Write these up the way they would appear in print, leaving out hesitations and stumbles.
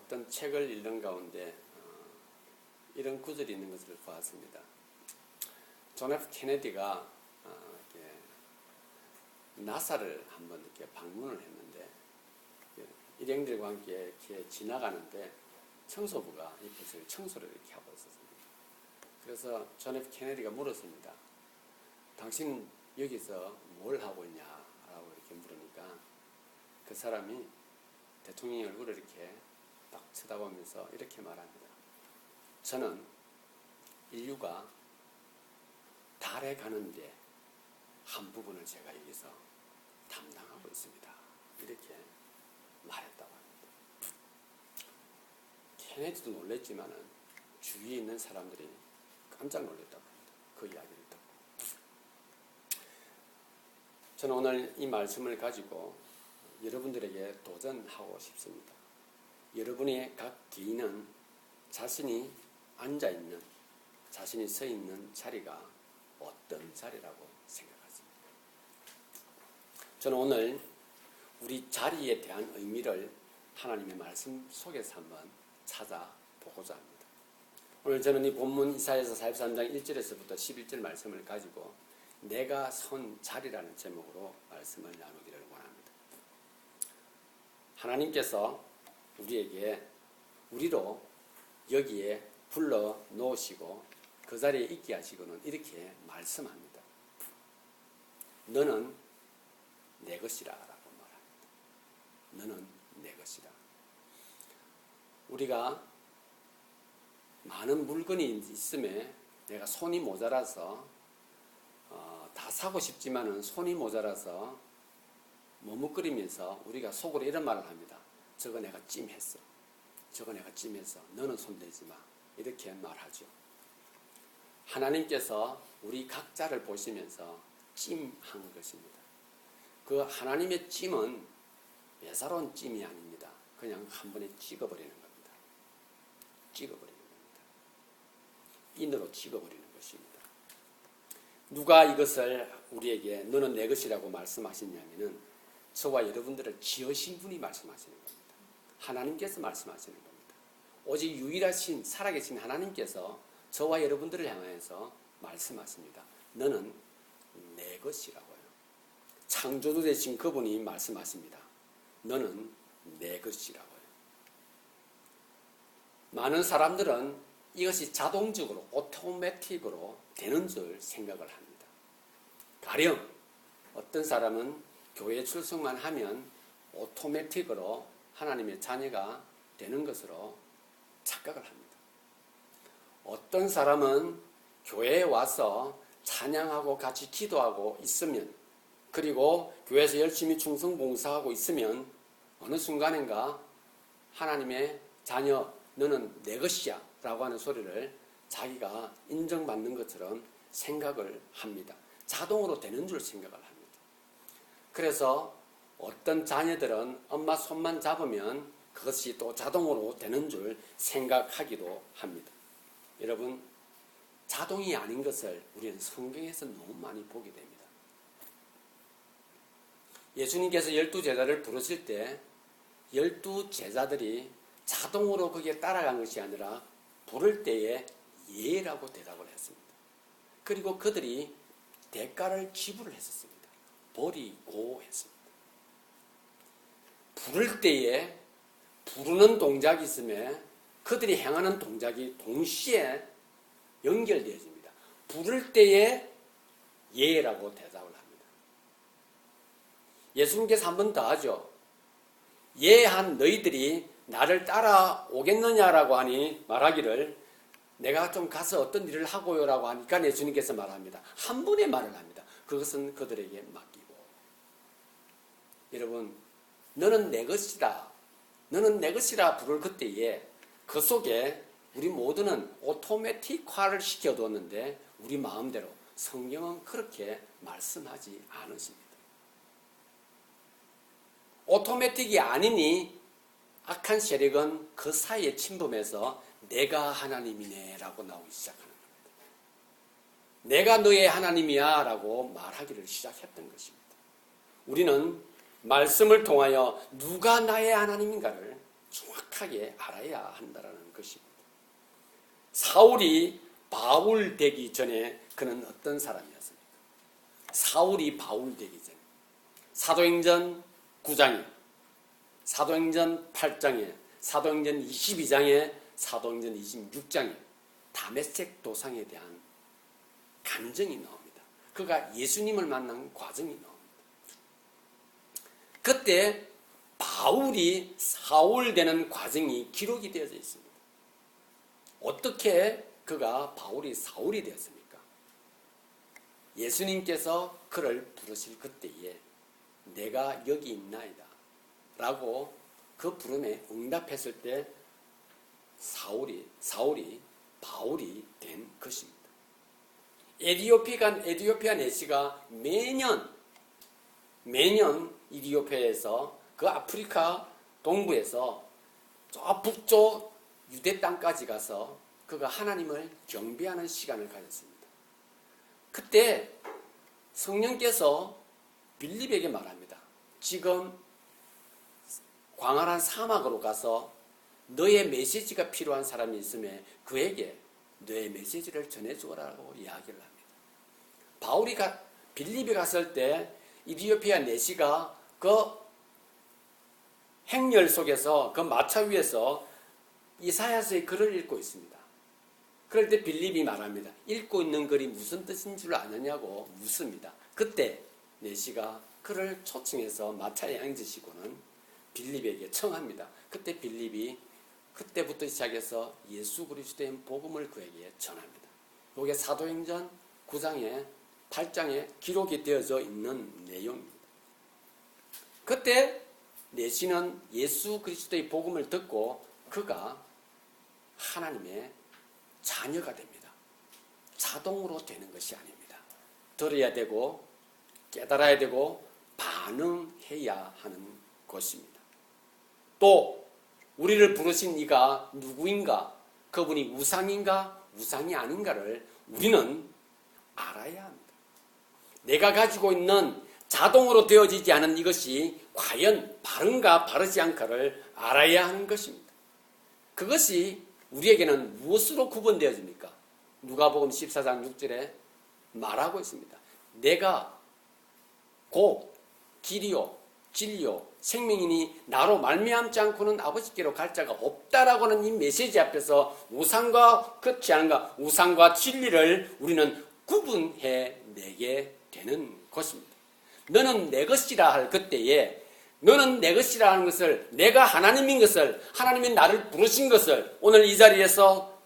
어떤 책을 읽는 가운데 이런 구절이 있는 것을 보았습니다. 존 F 케네디가 나사를 한번 이렇게 방문을 했는데 일행들과 함께 이렇게 지나가는데 청소부가 이곳을 청소를 이렇게 하고 있었습니다. 그래서 존 F 케네디가 물었습니다. 당신 여기서 뭘 하고 있냐라고 이렇게 물으니까 그 사람이 대통령의 얼굴을 이렇게 딱 쳐다보면서 이렇게 말합니다. 저는 인류가 달에 가는데 한 부분을 제가 여기서 담당하고 있습니다. 이렇게 말했다고 합니다. 케네디도 놀랬지만은 주위에 있는 사람들이 깜짝 놀랐다고 합니다. 그 이야기를 듣고. 저는 오늘 이 말씀을 가지고 여러분들에게 도전하고 싶습니다. 여러분의 각 개인은 자신이 앉아있는, 자신이 서 있는 자리가 어떤 자리라고 생각하십니까? 저는 오늘 우리 자리에 대한 의미를 하나님의 말씀 속에서 한번 찾아보고자 합니다. 오늘 저는 이 본문 이사야서 43장 1절에서부터 11절 말씀을 가지고 내가 선 자리라는 제목으로 말씀을 나누기를 원합니다. 하나님께서 우리로 여기에 불러 놓으시고 그 자리에 있게 하시고는 이렇게 말씀합니다. 너는 내 것이라 라고 말합니다. 너는 내 것이라. 우리가 많은 물건이 있음에 내가 손이 모자라서 다 사고 싶지만은 손이 모자라서 머뭇거리면서 우리가 속으로 이런 말을 합니다. 저거 내가 찜했어. 저거 내가 찜했어. 너는 손대지 마. 이렇게 말하죠. 하나님께서 우리 각자를 보시면서 찜한 것입니다. 그 하나님의 찜은 예사로운 찜이 아닙니다. 그냥 한 번에 찍어버리는 겁니다. 찍어버리는 겁니다. 인으로 찍어버리는 것입니다. 누가 이것을 우리에게 너는 내 것이라고 말씀하시냐면은 저와 여러분들을 지으신 분이 말씀하시는 겁니다. 하나님께서 말씀하시는 겁니다. 오직 유일하신 살아계신 하나님께서 저와 여러분들을 향해서 말씀하십니다. 너는 내 것이라고요. 창조주 되신 그분이 말씀하십니다. 너는 내 것이라고요. 많은 사람들은 이것이 자동적으로 오토매틱으로 되는 줄 생각을 합니다. 가령 어떤 사람은 교회 출석만 하면 오토매틱으로 하나님의 자녀가 되는 것으로 착각을 합니다. 어떤 사람은 교회에 와서 찬양하고 같이 기도하고 있으면, 그리고 교회에서 열심히 충성봉사하고 있으면 어느 순간인가 하나님의 자녀 너는 내 것이야 라고 하는 소리를 자기가 인정받는 것처럼 생각을 합니다. 자동으로 되는 줄 생각을 합니다. 그래서 어떤 자녀들은 엄마 손만 잡으면 그것이 또 자동으로 되는 줄 생각하기도 합니다. 여러분, 자동이 아닌 것을 우리는 성경에서 너무 많이 보게 됩니다. 예수님께서 12제자를 부르실 때 12제자들이 자동으로 거기에 따라간 것이 아니라 부를 때에 예라고 대답을 했습니다. 그리고 그들이 대가를 지불을 했었습니다. 버리고 했습니다. 부를 때에 부르는 동작이 있음에 그들이 행하는 동작이 동시에 연결되어집니다. 부를 때에 예라고 대답을 합니다. 예수님께서 한 번 더 하죠. 예한 너희들이 나를 따라오겠느냐라고 하니 말하기를 내가 좀 가서 어떤 일을 하고요라고 하니까 예수님께서 말합니다. 한 번의 말을 합니다. 그것은 그들에게 맡기고. 여러분, 너는 내 것이다. 너는 내 것이라 부를 그때에 그 속에 우리 모두는 오토매틱화를 시켜두었는데 우리 마음대로 성경은 그렇게 말씀하지 않으십니다. 오토매틱이 아니니 악한 세력은 그 사이에 침범해서 내가 하나님이네 라고 나오기 시작하는 겁니다. 내가 너의 하나님이야 라고 말하기를 시작했던 것입니다. 우리는 말씀을 통하여 누가 나의 하나님인가를 정확하게 알아야 한다는 것입니다. 사울이 바울 되기 전에 그는 어떤 사람이었습니까? 사울이 바울 되기 전에 사도행전 9장에, 사도행전 8장에, 사도행전 22장에, 사도행전 26장에 다메섹 도상에 대한 감정이 나옵니다. 그가 예수님을 만난 과정이 나옵니다. 그때 바울이 사울 되는 과정이 기록이 되어져 있습니다. 어떻게 그가 바울이 사울이 되었습니까? 예수님께서 그를 부르실 그때에 내가 여기 있나이다 라고 그 부름에 응답했을 때 사울이 바울이 된 것입니다. 에티오피아 내시가 매년 이디오피아에서 그 아프리카 동부에서 저 북쪽 유대 땅까지 가서 그가 하나님을 경배하는 시간을 가졌습니다. 그때 성령께서 빌립에게 말합니다. 지금 광활한 사막으로 가서 너의 메시지가 필요한 사람이 있으면 그에게 너의 메시지를 전해주라고 이야기를 합니다. 빌립에 갔을 때 이디오피아 내시가 그 행렬 속에서 그 마차 위에서 이사야서의 글을 읽고 있습니다. 그럴 때 빌립이 말합니다. 읽고 있는 글이 무슨 뜻인 줄 아느냐고 묻습니다. 그때 내시가 그를 초청해서 마차에 앉으시고는 빌립에게 청합니다. 그때 빌립이 그때부터 시작해서 예수 그리스도의 복음을 그에게 전합니다. 이게 사도행전 9장에 8장에 기록이 되어져 있는 내용입니다. 그때 내시는 예수 그리스도의 복음을 듣고 그가 하나님의 자녀가 됩니다. 자동으로 되는 것이 아닙니다. 들어야 되고 깨달아야 되고 반응해야 하는 것입니다. 또 우리를 부르신 이가 누구인가? 그분이 우상인가? 우상이 아닌가를 우리는 알아야 합니다. 내가 가지고 있는 자동으로 되어지지 않은 이것이 과연 바른가 바르지 않가를 알아야 하는 것입니다. 그것이 우리에게는 무엇으로 구분되어집니까? 누가복음 14장 6절에 말하고 있습니다. 내가 곧 길이요 진리요 생명이니 나로 말미암지 않고는 아버지께로 갈 자가 없다라고 하는 이 메시지 앞에서 우상과 그렇지 않은가, 우상과 진리를 우리는 구분해내게 되는 것입니다. 너는 내 것이라 할 그때에 너는 내 것이라 하는 것을, 내가 하나님인 것을, 하나님이 나를 부르신 것을 오늘 이 자리에서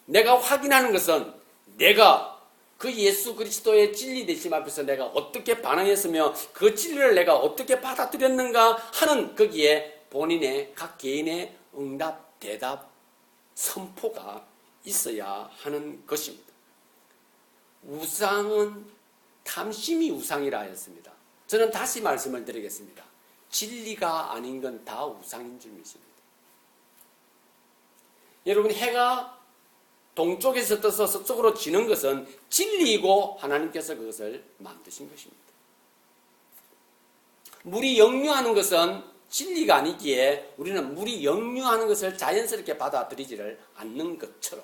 내가 확인하는 것은 내가 그 예수 그리스도의 진리 되심 앞에서 내가 어떻게 반응했으며 그 진리를 내가 어떻게 받아들였는가 하는 거기에 본인의 각 개인의 응답, 대답, 선포가 있어야 하는 것입니다. 우상은 탐심이 우상이라 하였습니다. 저는 다시 말씀을 드리겠습니다. 진리가 아닌 건 다 우상인 줄 믿습니다. 여러분, 해가 동쪽에서 떠서 서쪽으로 지는 것은 진리이고 하나님께서 그것을 만드신 것입니다. 물이 역류하는 것은 진리가 아니기에 우리는 물이 역류하는 것을 자연스럽게 받아들이지를 않는 것처럼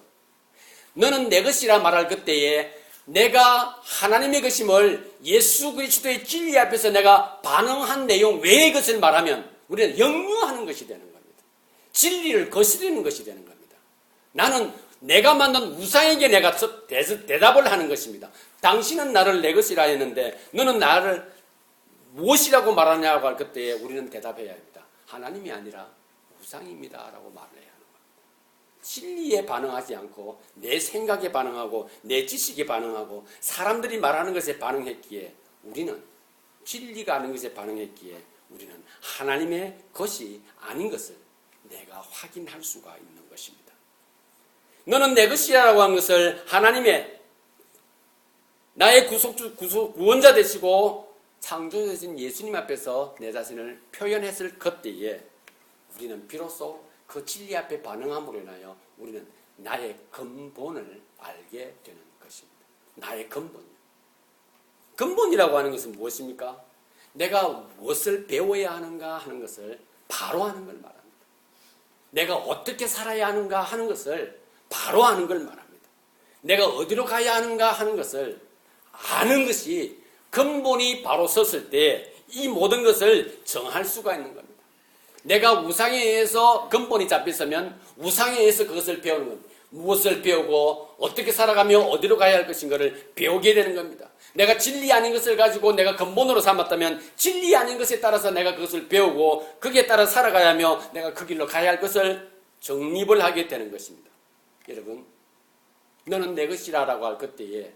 너는 내 것이라 말할 그때에 내가 하나님의 것임을 예수 그리스도의 진리 앞에서 내가 반응한 내용 외의 것을 말하면 우리는 역류하는 것이 되는 겁니다. 진리를 거스르는 것이 되는 겁니다. 나는 내가 만든 우상에게 내가 대답을 하는 것입니다. 당신은 나를 내 것이라 했는데 너는 나를 무엇이라고 말하냐고 할 그때에 우리는 대답해야 합니다. 하나님이 아니라 우상입니다 라고 말을 해야 하는 겁니다. 진리에 반응하지 않고 내 생각에 반응하고 내 지식에 반응하고 사람들이 말하는 것에 반응했기에 우리는 진리가 아닌 것에 반응했기에 우리는 하나님의 것이 아닌 것을 내가 확인할 수가 있는 것입니다. 너는 내 것이라고 한 것을 하나님의 나의 구원자 되시고 창조주신 예수님 앞에서 내 자신을 표현했을 그때에 우리는 비로소 그 진리 앞에 반응함으로 인하여 우리는 나의 근본을 알게 되는 것입니다. 나의 근본이요. 근본이라고 하는 것은 무엇입니까? 내가 무엇을 배워야 하는가 하는 것을 바로 하는 걸 말합니다. 내가 어떻게 살아야 하는가 하는 것을 바로 아는 걸 말합니다. 내가 어디로 가야 하는가 하는 것을 아는 것이 근본이 바로 섰을 때 이 모든 것을 정할 수가 있는 겁니다. 내가 우상에 의해서 근본이 잡혔으면 우상에 의해서 그것을 배우는 겁니다. 무엇을 배우고 어떻게 살아가며 어디로 가야 할 것인가를 배우게 되는 겁니다. 내가 진리 아닌 것을 가지고 내가 근본으로 삼았다면 진리 아닌 것에 따라서 내가 그것을 배우고 거기에 따라 살아가야 하며 내가 그 길로 가야 할 것을 정립을 하게 되는 것입니다. 여러분, 너는 내 것이라고 할 그때에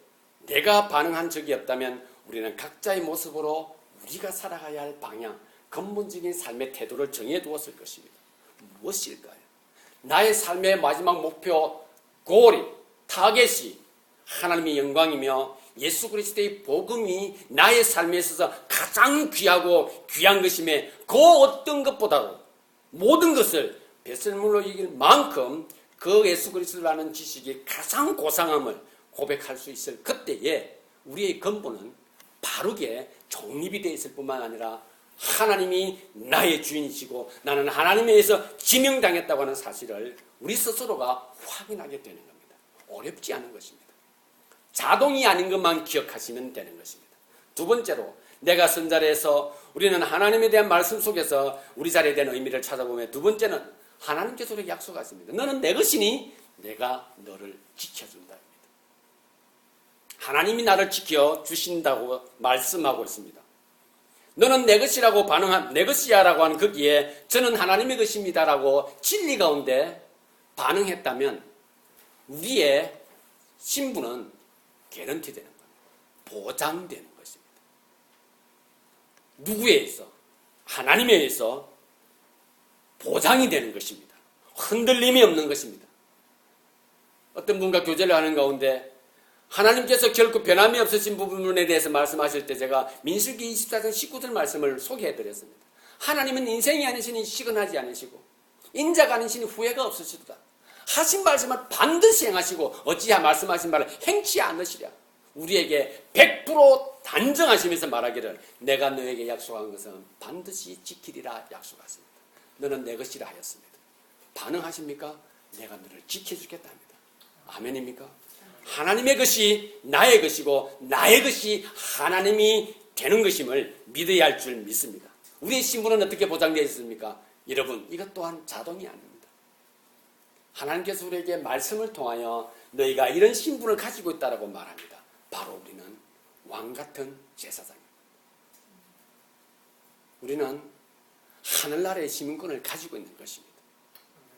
내가 반응한 적이 없다면 우리는 각자의 모습으로 우리가 살아가야 할 방향, 근본적인 삶의 태도를 정해두었을 것입니다. 무엇일까요? 나의 삶의 마지막 목표, 골이, 타겟이 하나님의 영광이며 예수 그리스도의 복음이 나의 삶에 있어서 가장 귀하고 귀한 것임에 그 어떤 것보다도 모든 것을 배설물로 이길 만큼 그 예수 그리스도를 아는 지식이 가장 고상함을 고백할 수 있을 그때에 우리의 근본은 바르게 정립이 되어 있을 뿐만 아니라 하나님이 나의 주인이시고 나는 하나님에 의해서 지명당했다고 하는 사실을 우리 스스로가 확인하게 되는 겁니다. 어렵지 않은 것입니다. 자동이 아닌 것만 기억하시면 되는 것입니다. 두 번째로 내가 선 자리에서 우리는 하나님에 대한 말씀 속에서 우리 자리에 대한 의미를 찾아보면 두 번째는 하나님께서 우리에게 약속하십니다. 너는 내 것이니 내가 너를 지켜준다. 하나님이 나를 지켜주신다고 말씀하고 있습니다. 너는 내 것이라고 반응한, 내 것이야라고 하는 거기에 저는 하나님의 것입니다라고 진리 가운데 반응했다면 우리의 신분은 개런티 되는 겁니다. 보장되는 것입니다. 누구에 의해서? 하나님에 의해서 보장이 되는 것입니다. 흔들림이 없는 것입니다. 어떤 분과 교제를 하는 가운데 하나님께서 결코 변함이 없으신 부분에 대해서 말씀하실 때 제가 민수기 24장 19절 말씀을 소개해드렸습니다. 하나님은 인생이 아니시니 시근하지 않으시고 인자가 아니시니 후회가 없으시도다. 하신 말씀을 반드시 행하시고 어찌야 말씀하신 말을 행치 않으시랴. 우리에게 100% 단정하시면서 말하기를 내가 너에게 약속한 것은 반드시 지키리라 약속하십니다. 너는 내 것이라 하였습니다. 반응하십니까? 내가 너를 지켜주겠다 합니다. 아멘입니까? 하나님의 것이 나의 것이고 나의 것이 하나님이 되는 것임을 믿어야 할 줄 믿습니다. 우리의 신분은 어떻게 보장되어 있습니까? 여러분, 이것 또한 자동이 아닙니다. 하나님께서 우리에게 말씀을 통하여 너희가 이런 신분을 가지고 있다고 말합니다. 바로 우리는 왕같은 제사장입니다. 우리는 하늘나라의 시민권을 가지고 있는 것입니다.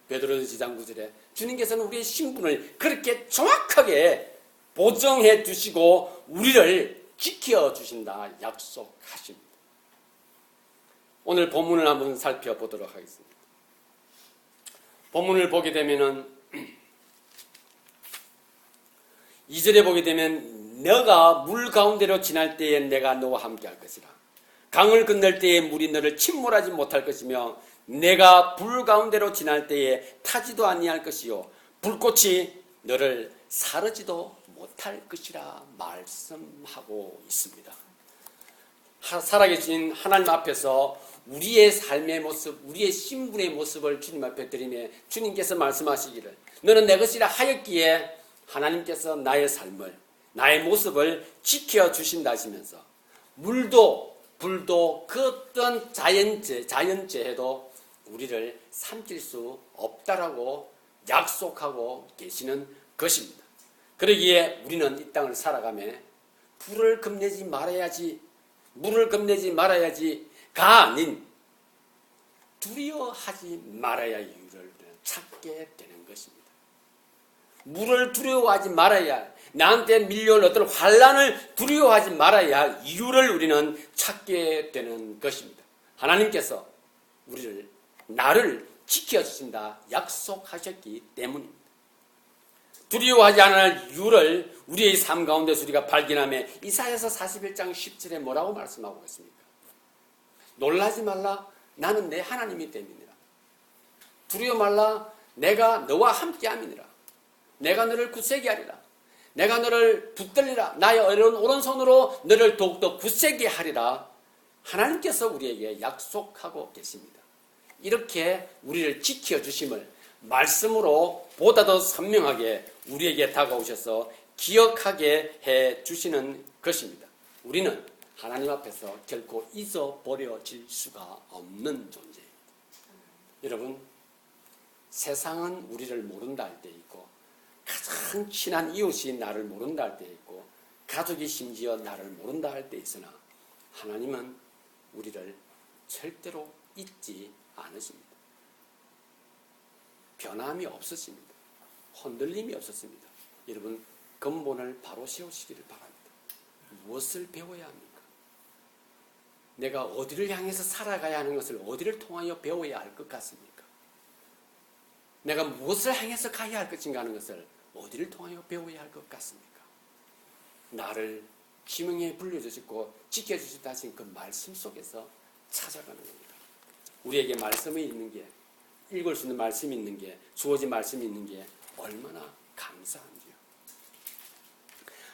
베드로전서 2장 9절에 주님께서는 우리의 신분을 그렇게 정확하게 보정해 주시고 우리를 지켜주신다 약속하십니다. 오늘 본문을 한번 살펴보도록 하겠습니다. 본문을 보게 되면은 2절에 보게 되면 너가 물 가운데로 지날 때에 내가 너와 함께 할 것이라. 강을 건널 때에 물이 너를 침몰하지 못할 것이며 내가 불 가운데로 지날 때에 타지도 아니할 것이요 불꽃이 너를 사르지도 못할 것이라 말씀하고 있습니다. 살아계신 하나님 앞에서 우리의 삶의 모습, 우리의 신분의 모습을 주님 앞에 드리며 주님께서 말씀하시기를 너는 내 것이라 하였기에 하나님께서 나의 삶을, 나의 모습을 지켜주신다 하시면서 물도 불도 그 어떤 자연재해도 우리를 삼킬 수 없다라고 약속하고 계시는 것입니다. 그러기에 우리는 이 땅을 살아가며 불을 겁내지 말아야지, 물을 겁내지 말아야지가 아닌 두려워하지 말아야 이유를 찾게 되는 것입니다. 물을 두려워하지 말아야, 나한테 밀려올 어떤 환난을 두려워하지 말아야 할 이유를 우리는 찾게 되는 것입니다. 하나님께서 나를 지켜주신다 약속하셨기 때문입니다. 두려워하지 않아야 할 이유를 우리의 삶 가운데서 우리가 발견하며 이사야서 41장 10절에 뭐라고 말씀하고 있습니까? 놀라지 말라, 나는 내 하나님이 됨이니라. 두려워 말라, 내가 너와 함께 함이니라. 내가 너를 굳세게 하리라. 내가 너를 붙들리라. 나의 오른손으로 너를 더욱더 굳세게 하리라. 하나님께서 우리에게 약속하고 계십니다. 이렇게 우리를 지켜주심을 말씀으로 보다 더 선명하게 우리에게 다가오셔서 기억하게 해주시는 것입니다. 우리는 하나님 앞에서 결코 잊어버려질 수가 없는 존재입니다. 여러분, 세상은 우리를 모른다 할 때 있고, 가장 친한 이웃이 나를 모른다 할 때 있고, 가족이 심지어 나를 모른다 할 때 있으나 하나님은 우리를 절대로 잊지 않으십니다. 변함이 없으십니다. 흔들림이 없었습니다. 여러분, 근본을 바로 세우시기를 바랍니다. 무엇을 배워야 합니까? 내가 어디를 향해서 살아가야 하는 것을 어디를 통하여 배워야 할 것 같습니까? 내가 무엇을 향해서 가야 할 것인가 하는 것을 어디를 통하여 배워야 할 것 같습니까? 나를 지명에 불려주시고 지켜주시다 하신 그 말씀 속에서 찾아가는 겁니다. 우리에게 말씀이 있는 게, 읽을 수 있는 말씀이 있는 게, 주어진 말씀이 있는 게 얼마나 감사한지요.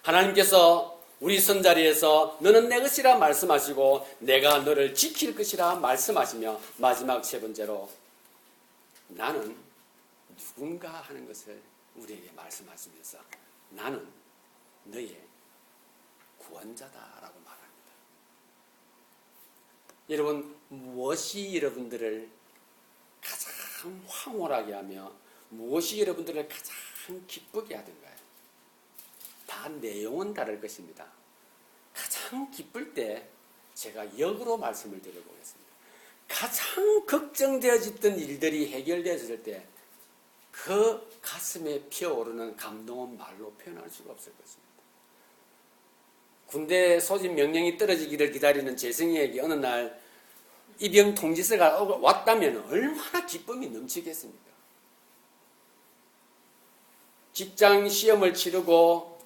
하나님께서 우리 선자리에서 너는 내 것이라 말씀하시고 내가 너를 지킬 것이라 말씀하시며, 마지막 세 번째로 나는 누군가 하는 것을 우리에게 말씀하시면서 나는 너의 구원자다라고 말합니다. 여러분, 무엇이 여러분들을 가장 황홀하게 하며 무엇이 여러분들을 가장 기쁘게 하던가요? 다 내용은 다를 것입니다. 가장 기쁠 때 제가 역으로 말씀을 드려보겠습니다. 가장 걱정되어졌던 일들이 해결되었을 때 그 가슴에 피어오르는 감동은 말로 표현할 수가 없을 것입니다. 군대 소집 명령이 떨어지기를 기다리는 재승이에게 어느 날 입영 통지서가 왔다면 얼마나 기쁨이 넘치겠습니까? 직장 시험을 치르고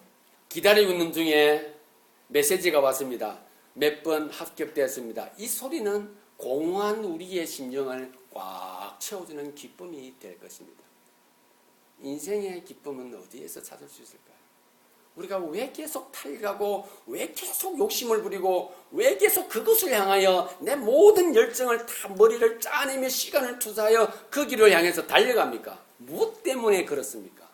기다리고 있는 중에 메시지가 왔습니다. 몇 번 합격되었습니다. 이 소리는 공허한 우리의 심정을 꽉 채워주는 기쁨이 될 것입니다. 인생의 기쁨은 어디에서 찾을 수 있을까요? 우리가 왜 계속 탈가고, 왜 계속 욕심을 부리고, 왜 계속 그것을 향하여 내 모든 열정을 다 머리를 짜내며 시간을 투자하여 그 길을 향해서 달려갑니까? 무엇 때문에 그렇습니까?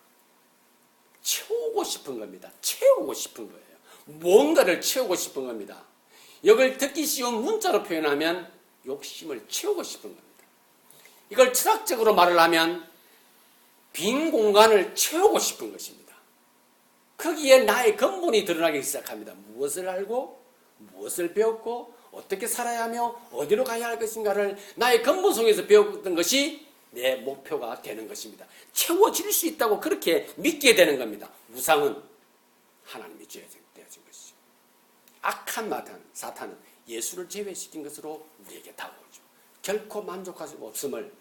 채우고 싶은 겁니다. 채우고 싶은 거예요. 뭔가를 채우고 싶은 겁니다. 이걸 듣기 쉬운 문자로 표현하면 욕심을 채우고 싶은 겁니다. 이걸 철학적으로 말을 하면 빈 공간을 채우고 싶은 것입니다. 거기에 나의 근본이 드러나기 시작합니다. 무엇을 알고, 무엇을 배웠고, 어떻게 살아야 하며, 어디로 가야 할 것인가를 나의 근본 속에서 배웠던 것이 내 목표가 되는 것입니다. 채워질 수 있다고 그렇게 믿게 되는 겁니다. 우상은 하나님이 되어진 것이죠. 악한 사탄은 예수를 제외시킨 것으로 우리에게 다가오죠. 결코 만족할 수 없음을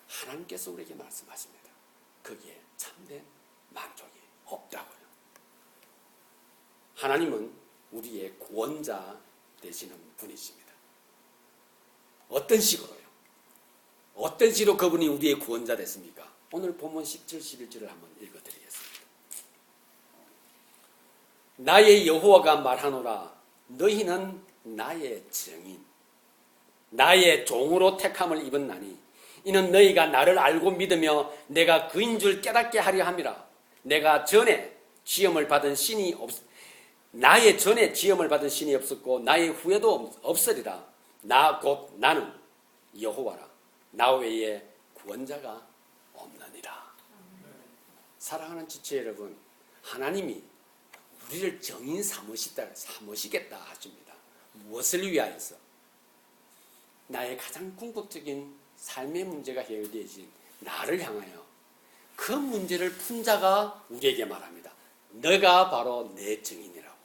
하나님께서 우리에게 말씀하십니다. 거기에 참된 만족이 없다고요. 하나님은 우리의 구원자 되시는 분이십니다. 어떤 식으로요? 어떤 식으로 그분이 우리의 구원자 됐습니까? 오늘 본문 10절, 11절을 한번 읽어드리겠습니다. 나의 여호와가 말하노라, 너희는 나의 증인, 나의 종으로 택함을 입었나니 이는 너희가 나를 알고 믿으며 내가 그인 줄 깨닫게 하려 함이라. 나의 전에 지음을 받은 신이 없었고 나의 후에도 없으리라. 나는 여호와라. 나 외에 구원자가 없느니라. 사랑하는 지체 여러분, 하나님이 우리를 정인 삼으시겠다 하십니다. 무엇을 위하여서? 나의 가장 궁극적인 삶의 문제가 해결되어진 나를 향하여 그 문제를 푼 자가 우리에게 말합니다. 너가 바로 내 증인이라고.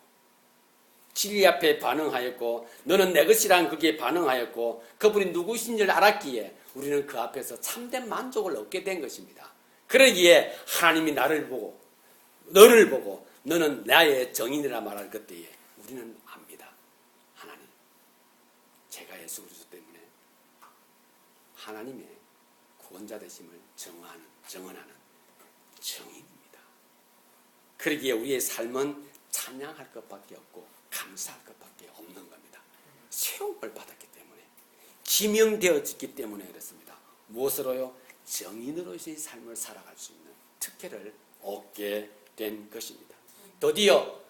진리 앞에 반응하였고 너는 내 것이란 그게 반응하였고 그분이 누구신 줄 알았기에 우리는 그 앞에서 참된 만족을 얻게 된 것입니다. 그러기에 하나님이 나를 보고 너를 보고 너는 나의 정인이라 말할 그때에 우리는 압니다. 하나님, 제가 예수 그리스도 때문에 하나님의 구원자 되심을 정언하는 정인입니다. 그러기에 우리의 삶은 찬양할 것밖에 없고 감사할 것밖에 없는 겁니다. 세움을 받았기 때문에, 지명되어졌기 때문에 그렇습니다. 무엇으로요? 정인으로서의 삶을 살아갈 수 있는 특혜를 얻게 된 것입니다. 드디어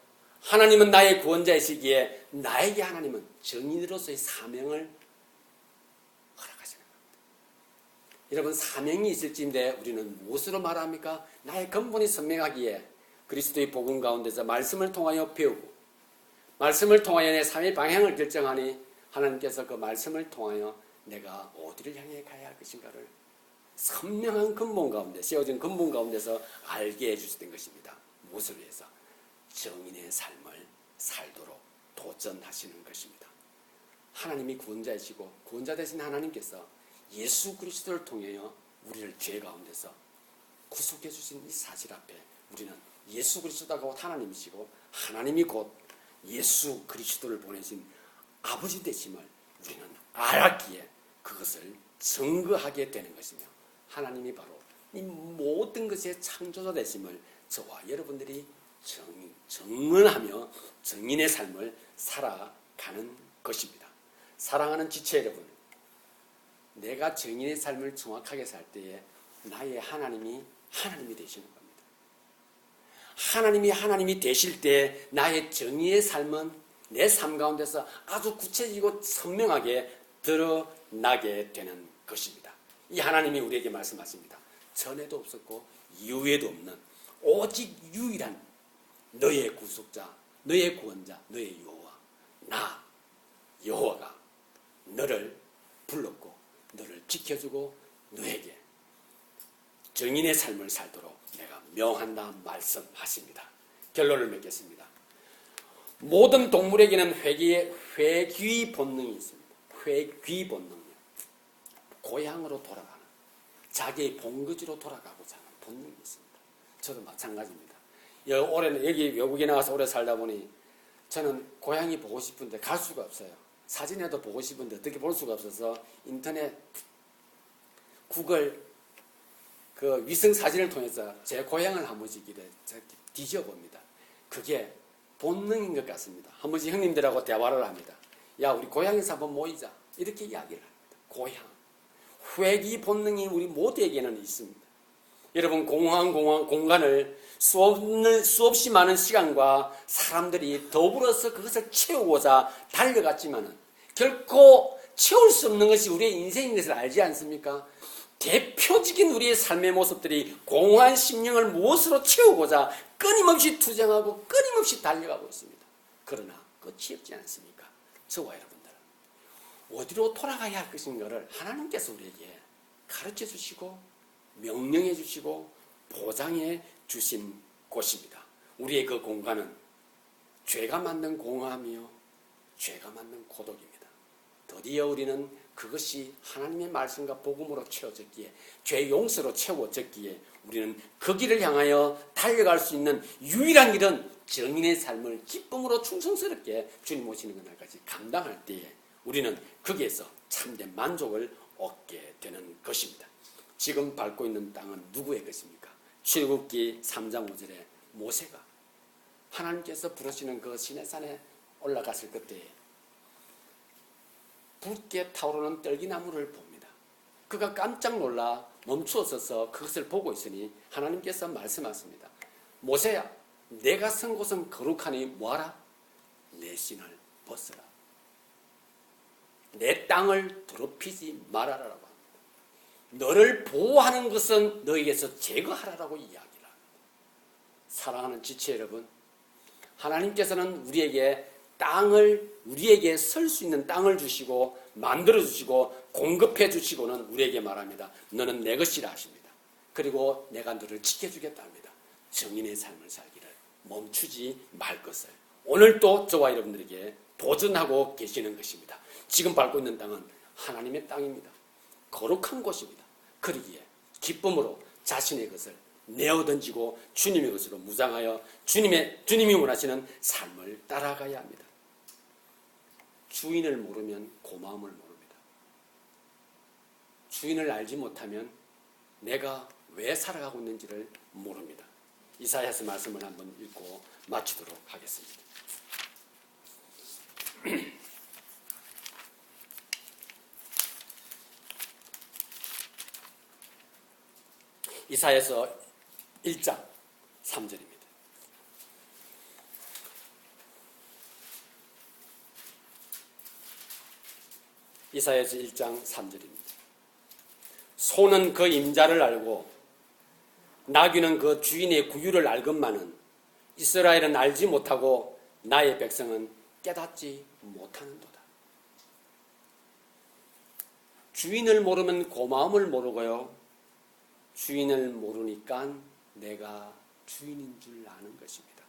하나님은 나의 구원자이시기에 나에게 하나님은 정인으로서의 사명을 허락하시는 겁니다. 여러분, 사명이 있을지인데 우리는 무엇으로 말합니까? 나의 근본이 선명하기에 그리스도의 복음 가운데서 말씀을 통하여 배우고 말씀을 통하여 내 삶의 방향을 결정하니 하나님께서 그 말씀을 통하여 내가 어디를 향해 가야 할 것인가를 선명한 근본 가운데, 세워진 근본 가운데서 알게 해주셨던 것입니다. 무엇을 위해서? 정인의 삶을 살도록 도전하시는 것입니다. 하나님이 구원자이시고 구원자 되신 하나님께서 예수 그리스도를 통하여 우리를 죄 가운데서 구속해 주신 이 사실 앞에 우리는 예수 그리스도가 곧 하나님이시고 하나님이 곧 예수 그리스도를 보내신 아버지 되심을 우리는 알았기에 그것을 증거하게 되는 것이며 하나님이 바로 이 모든 것의 창조자 되심을 저와 여러분들이 증언하며 정인의 삶을 살아가는 것입니다. 사랑하는 지체 여러분, 내가 정인의 삶을 정확하게 살 때에 나의 하나님이 되시는 겁니다. 하나님이 되실 때 나의 정의의 삶은 내 삶 가운데서 아주 구체적이고 선명하게 드러나게 되는 것입니다. 이 하나님이 우리에게 말씀하십니다. 전에도 없었고 이후에도 없는 오직 유일한 너의 구속자, 너의 구원자, 너의 여호와, 나 여호와가 너를 불렀고 너를 지켜주고 너에게 정인의 삶을 살도록 내가 명한다 말씀하십니다. 결론을 맺겠습니다. 모든 동물에게는 회귀 본능이 있습니다. 회귀 본능이요. 고향으로 돌아가는, 자기의 본거지로 돌아가고자 하는 본능이 있습니다. 저도 마찬가지입니다. 올해는 여기 외국에 나와서 오래 살다 보니 저는 고향이 보고 싶은데 갈 수가 없어요. 사진에도 보고 싶은데 어떻게 볼 수가 없어서 인터넷, 구글 그 위성 사진을 통해서 제 고향을 한 번씩 뒤져봅니다. 그게 본능인 것 같습니다. 한 번씩 형님들하고 대화를 합니다. 야, 우리 고향에서 한번 모이자. 이렇게 이야기를 합니다. 고향. 회귀 본능이 우리 모두에게는 있습니다. 여러분, 공간을 수없이 많은 시간과 사람들이 더불어서 그것을 채우고자 달려갔지만은 결코 채울 수 없는 것이 우리의 인생인 것을 알지 않습니까? 대표적인 우리의 삶의 모습들이 공허한 심령을 무엇으로 채우고자 끊임없이 투쟁하고 끊임없이 달려가고 있습니다. 그러나 끝이 없지 않습니까? 저와 여러분들은 어디로 돌아가야 할 것인가를 하나님께서 우리에게 가르쳐 주시고 명령해 주시고 보장해 주신 곳입니다. 우리의 그 공간은 죄가 만든 공허함이요 죄가 만든 고독입니다. 드디어 우리는 그것이 하나님의 말씀과 복음으로 채워졌기에, 죄 용서로 채워졌기에 우리는 그 길을 향하여 달려갈 수 있는 유일한 길은 정인의 삶을 기쁨으로 충성스럽게 주님 오시는 그날까지 감당할 때에 우리는 거기에서 참된 만족을 얻게 되는 것입니다. 지금 밟고 있는 땅은 누구의 것입니까? 출애굽기 3장 5절에 모세가 하나님께서 부르시는 그 시내산에 올라갔을 그때에 붉게 타오르는 떨기나무를 봅니다. 그가 깜짝 놀라 멈추어서서 그것을 보고 있으니 하나님께서 말씀하십니다. 모세야, 내가 선 곳은 거룩하니 뭐하라? 내 신을 벗어라. 내 땅을 더럽히지 말아라라고 합니다. 너를 보호하는 것은 너에게서 제거하라라고 이야기를 합니다. 사랑하는 지체 여러분, 하나님께서는 우리에게 설 수 있는 땅을 주시고 만들어 주시고 공급해 주시고는 우리에게 말합니다. 너는 내 것이라 하십니다. 그리고 내가 너를 지켜주겠다 합니다. 정인의 삶을 살기를 멈추지 말 것을 오늘 또 저와 여러분들에게 도전하고 계시는 것입니다. 지금 밟고 있는 땅은 하나님의 땅입니다. 거룩한 곳입니다. 그러기에 기쁨으로 자신의 것을 내어던지고 주님의 것으로 무장하여 주님이 원하시는 삶을 따라가야 합니다. 주인을 모르면 고마움을 모릅니다. 주인을 알지 못하면 내가 왜 살아가고 있는지를 모릅니다. 이사야서 말씀을 한번 읽고 마치도록 하겠습니다. 이사야서 1장 3절입니다. 이사야서 1장 3절입니다. 소는 그 임자를 알고 나귀는 그 주인의 구유를 알건만은 이스라엘은 알지 못하고 나의 백성은 깨닫지 못하는도다. 주인을 모르면 고마움을 모르고요. 주인을 모르니까 내가 주인인 줄 아는 것입니다.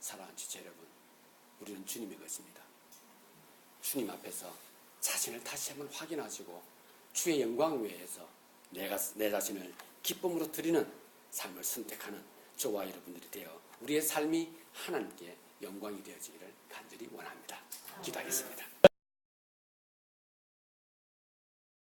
사랑하는 지체 여러분, 우리는 주님의 것입니다. 주님 앞에서 자신을 다시 한번 확인하시고 주의 영광을 위해서 내 자신을 기쁨으로 드리는 삶을 선택하는 저와 여러분들이 되어 우리의 삶이 하나님께 영광이 되어지기를 간절히 원합니다. 기도하겠습니다.